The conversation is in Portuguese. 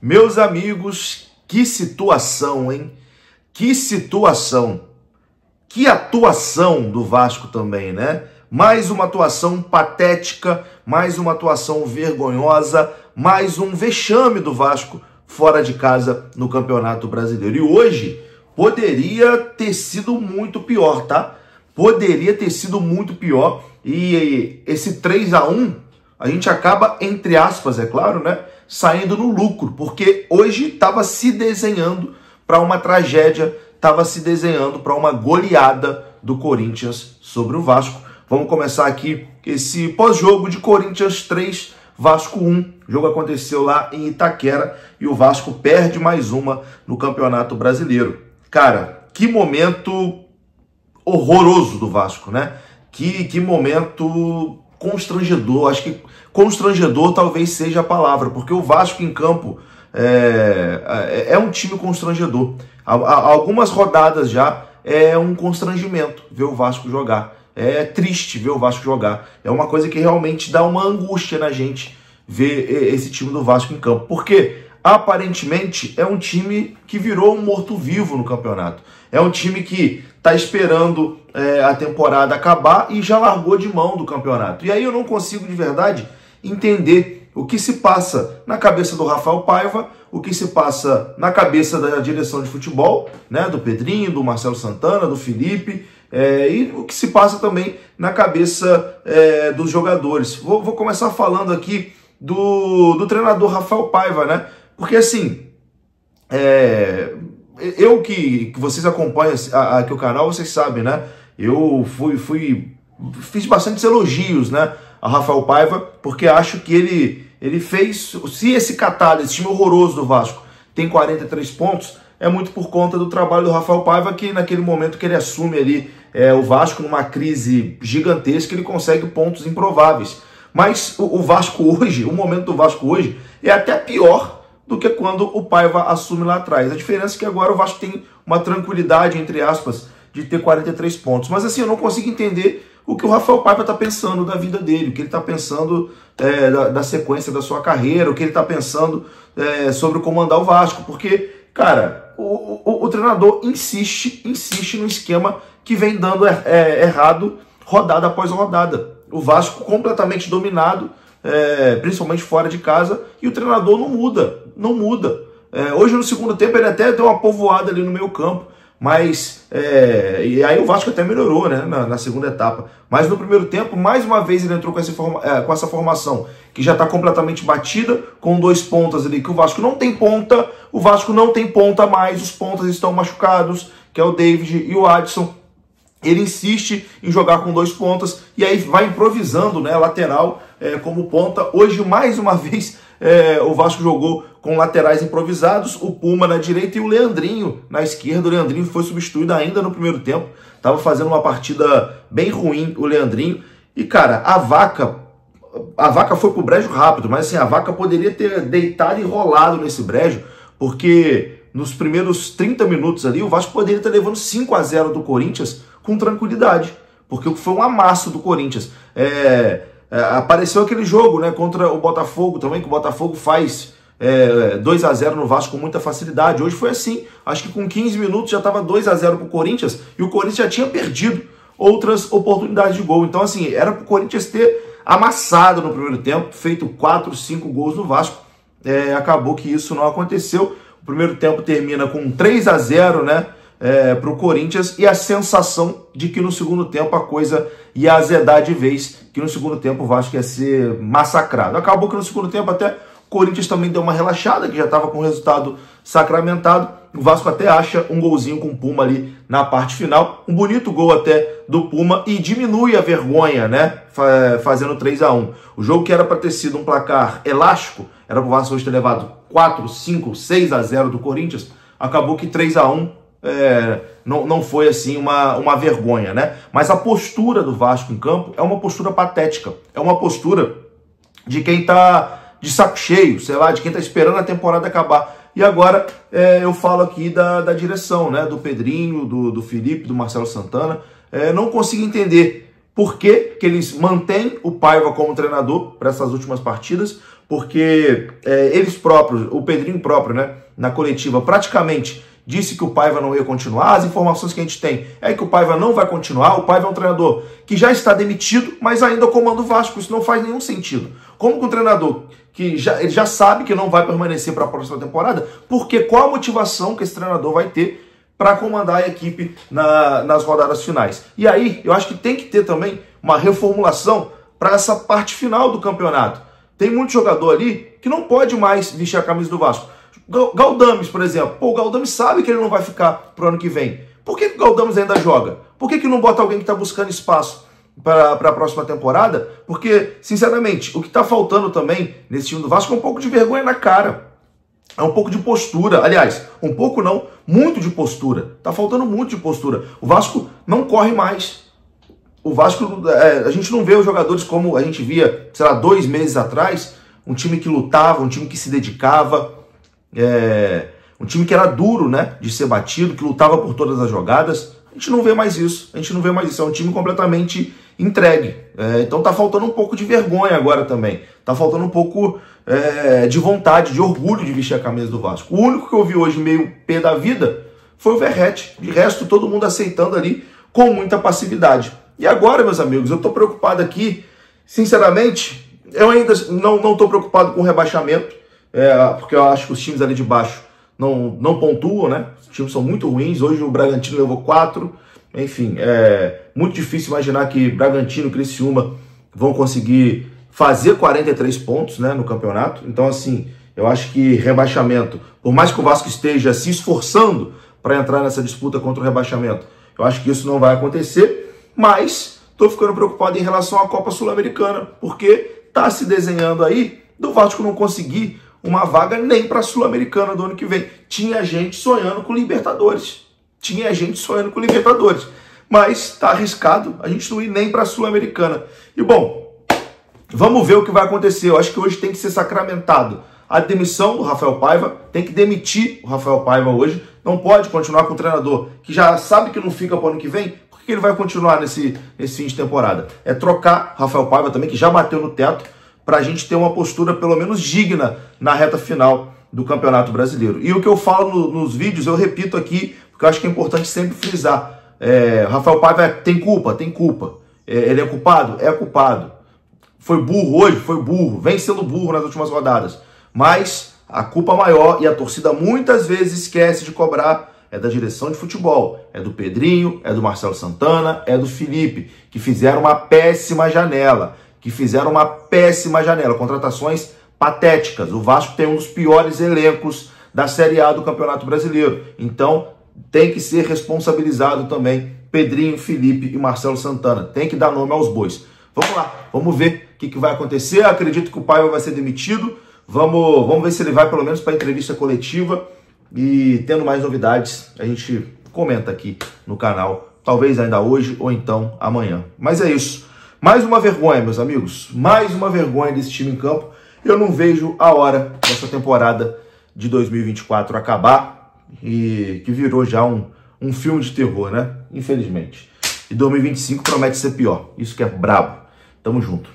Meus amigos, que situação, hein? Que situação. Que atuação do Vasco também, né? Mais uma atuação patética, mais uma atuação vergonhosa, mais um vexame do Vasco fora de casa no Campeonato Brasileiro. E hoje poderia ter sido muito pior, tá? Poderia ter sido muito pior. E esse 3-1, a gente acaba, entre aspas, é claro, né? Saindo no lucro, porque hoje estava se desenhando para uma tragédia, estava se desenhando para uma goleada do Corinthians sobre o Vasco. Vamos começar aqui esse pós-jogo de Corinthians 3, Vasco 1. O jogo aconteceu lá em Itaquera e o Vasco perde mais uma no Campeonato Brasileiro. Cara, que momento horroroso do Vasco, né? Que momento constrangedor. Acho que constrangedor talvez seja a palavra, porque o Vasco em campo é um time constrangedor. Algumas rodadas já é um constrangimento ver o Vasco jogar. É triste ver o Vasco jogar. É uma coisa que realmente dá uma angústia na gente ver esse time do Vasco em campo. Porque aparentemente é um time que virou um morto-vivo no campeonato. É um time que está esperando a temporada acabar e já largou de mão do campeonato. E aí eu não consigo de verdade entender o que se passa na cabeça do Rafael Paiva, o que se passa na cabeça da direção de futebol, né, do Pedrinho, do Marcelo Santana, do Felipe, e o que se passa também na cabeça dos jogadores. Vou começar falando aqui do treinador Rafael Paiva, né? Porque assim, eu que vocês acompanham aqui o canal, vocês sabem, né? Eu fiz bastantes elogios, né, a Rafael Paiva, porque acho que ele fez, se esse catado, esse time horroroso do Vasco tem 43 pontos, é muito por conta do trabalho do Rafael Paiva, que naquele momento que ele assume ali o Vasco numa crise gigantesca, ele consegue pontos improváveis. Mas o Vasco hoje, o momento do Vasco hoje é até pior do que quando o Paiva assume lá atrás. A diferença é que agora o Vasco tem uma tranquilidade, entre aspas, de ter 43 pontos. Mas assim, eu não consigo entender o que o Rafael Paiva está pensando da vida dele, o que ele está pensando da sequência da sua carreira, o que ele está pensando sobre comandar o Vasco. Porque, cara, o treinador insiste no esquema que vem dando errado rodada após rodada. O Vasco completamente dominado, principalmente fora de casa, e o treinador não muda. Hoje no segundo tempo ele até deu uma povoada ali no meio campo, mas e aí o Vasco até melhorou, né, na segunda etapa. Mas no primeiro tempo, mais uma vez ele entrou com essa formação que já está completamente batida, com dois pontas ali, que o Vasco não tem ponta mais, os pontas estão machucados, que é o David e o Adson. Ele insiste em jogar com dois pontas e aí vai improvisando, né, lateral como ponta. Hoje, mais uma vez, o Vasco jogou com laterais improvisados, o Puma na direita e o Leandrinho na esquerda. O Leandrinho foi substituído ainda no primeiro tempo, estava fazendo uma partida bem ruim, o Leandrinho. E, cara, a vaca foi pro brejo rápido, mas assim, a vaca poderia ter deitado e rolado nesse brejo, porque nos primeiros 30 minutos ali, o Vasco poderia estar levando 5-0 do Corinthians com tranquilidade, porque foi um amasso do Corinthians. Apareceu aquele jogo, né, contra o Botafogo também, que o Botafogo faz 2-0 no Vasco com muita facilidade. Hoje foi assim, acho que com 15 minutos já estava 2-0 para o Corinthians, e o Corinthians já tinha perdido outras oportunidades de gol. Então assim, era para o Corinthians ter amassado no primeiro tempo, feito 4, 5 gols no Vasco. Acabou que isso não aconteceu. O primeiro tempo termina com 3-0, né, para o Corinthians, e a sensação de que no segundo tempo a coisa ia azedar de vez, que no segundo tempo o Vasco ia ser massacrado. Acabou que no segundo tempo até o Corinthians também deu uma relaxada, que já estava com o resultado sacramentado. O Vasco até acha um golzinho com o Puma ali na parte final, um bonito gol até do Puma, e diminui a vergonha, né, fazendo 3-1. O jogo que era para ter sido um placar elástico, era para o Vasco hoje ter levado 4, 5, 6-0 do Corinthians, acabou que 3-1 não foi assim uma vergonha, né? Mas a postura do Vasco em campo é uma postura patética, é uma postura de quem tá de saco cheio, sei lá, de quem tá esperando a temporada acabar. E agora eu falo aqui da direção, né? Do Pedrinho, do Felipe, do Marcelo Santana. Não consigo entender por que eles mantêm o Paiva como treinador para essas últimas partidas, porque eles próprios, o Pedrinho próprio, né, na coletiva, praticamente disse que o Paiva não ia continuar. As informações que a gente tem é que o Paiva não vai continuar. O Paiva é um treinador que já está demitido, mas ainda comanda o Vasco. Isso não faz nenhum sentido. Como que um treinador que ele já sabe que não vai permanecer para a próxima temporada, porque qual a motivação que esse treinador vai ter para comandar a equipe nas rodadas finais? E aí, eu acho que tem que ter também uma reformulação para essa parte final do campeonato. Tem muito jogador ali que não pode mais vestir a camisa do Vasco. Galdames, por exemplo. Pô, o Galdames sabe que ele não vai ficar pro ano que vem. Por que o Galdames ainda joga? Por que não bota alguém que está buscando espaço para a próxima temporada? Porque, sinceramente, o que está faltando também nesse time do Vasco é um pouco de vergonha na cara. É um pouco de postura. Aliás, um pouco não, muito de postura. Tá faltando muito de postura. O Vasco não corre mais. O Vasco, a gente não vê os jogadores como a gente via, sei lá, 2 meses atrás. Um time que lutava, um time que se dedicava. Um time que era duro, né, de ser batido, que lutava por todas as jogadas. A gente não vê mais isso. A gente não vê mais isso. É um time completamente entregue. Então tá faltando um pouco de vergonha agora também. Tá faltando um pouco de vontade, de orgulho de vestir a camisa do Vasco. O único que eu vi hoje meio pé da vida foi o Verratti. De resto, todo mundo aceitando ali com muita passividade. E agora, meus amigos, eu tô preocupado aqui, sinceramente, eu ainda não tô preocupado com o rebaixamento, porque eu acho que os times ali de baixo não pontuam, né? Os times são muito ruins. Hoje o Bragantino levou 4. Enfim, é muito difícil imaginar que Bragantino e Criciúma vão conseguir fazer 43 pontos, né, no campeonato. Então, assim, eu acho que rebaixamento, por mais que o Vasco esteja se esforçando para entrar nessa disputa contra o rebaixamento, eu acho que isso não vai acontecer. Mas estou ficando preocupado em relação à Copa Sul-Americana, porque está se desenhando aí do Vasco não conseguir uma vaga nem para a Sul-Americana do ano que vem. Tinha gente sonhando com Libertadores. Mas está arriscado a gente não ir nem para a Sul-Americana. E bom, vamos ver o que vai acontecer. Eu acho que hoje tem que ser sacramentado a demissão do Rafael Paiva. Tem que demitir o Rafael Paiva hoje. Não pode continuar com o treinador que já sabe que não fica para o ano que vem. Por que ele vai continuar nesse fim de temporada? É trocar o Rafael Paiva também, que já bateu no teto, para a gente ter uma postura pelo menos digna na reta final do Campeonato Brasileiro. E o que eu falo nos vídeos, eu repito aqui, porque eu acho que é importante sempre frisar. Rafael Paiva tem culpa. Ele é culpado? É culpado. Foi burro hoje? Foi burro. Vem sendo burro nas últimas rodadas. Mas a culpa maior, e a torcida muitas vezes esquece de cobrar, é da direção de futebol. É do Pedrinho, é do Marcelo Santana, é do Felipe, que fizeram uma péssima janela. Contratações patéticas. O Vasco tem um dos piores elencos da Série A do Campeonato Brasileiro. Então, tem que ser responsabilizado também Pedrinho, Felipe e Marcelo Santana. Tem que dar nome aos bois. Vamos lá, vamos ver o que vai acontecer. Eu acredito que o Paiva vai ser demitido. Vamos ver se ele vai pelo menos para a entrevista coletiva. E tendo mais novidades, a gente comenta aqui no canal. Talvez ainda hoje ou então amanhã. Mas é isso. Mais uma vergonha, meus amigos. Mais uma vergonha desse time em campo. Eu não vejo a hora dessa temporada de 2024 acabar. E que virou já um filme de terror, né? Infelizmente. E 2025 promete ser pior. Isso que é brabo. Tamo junto.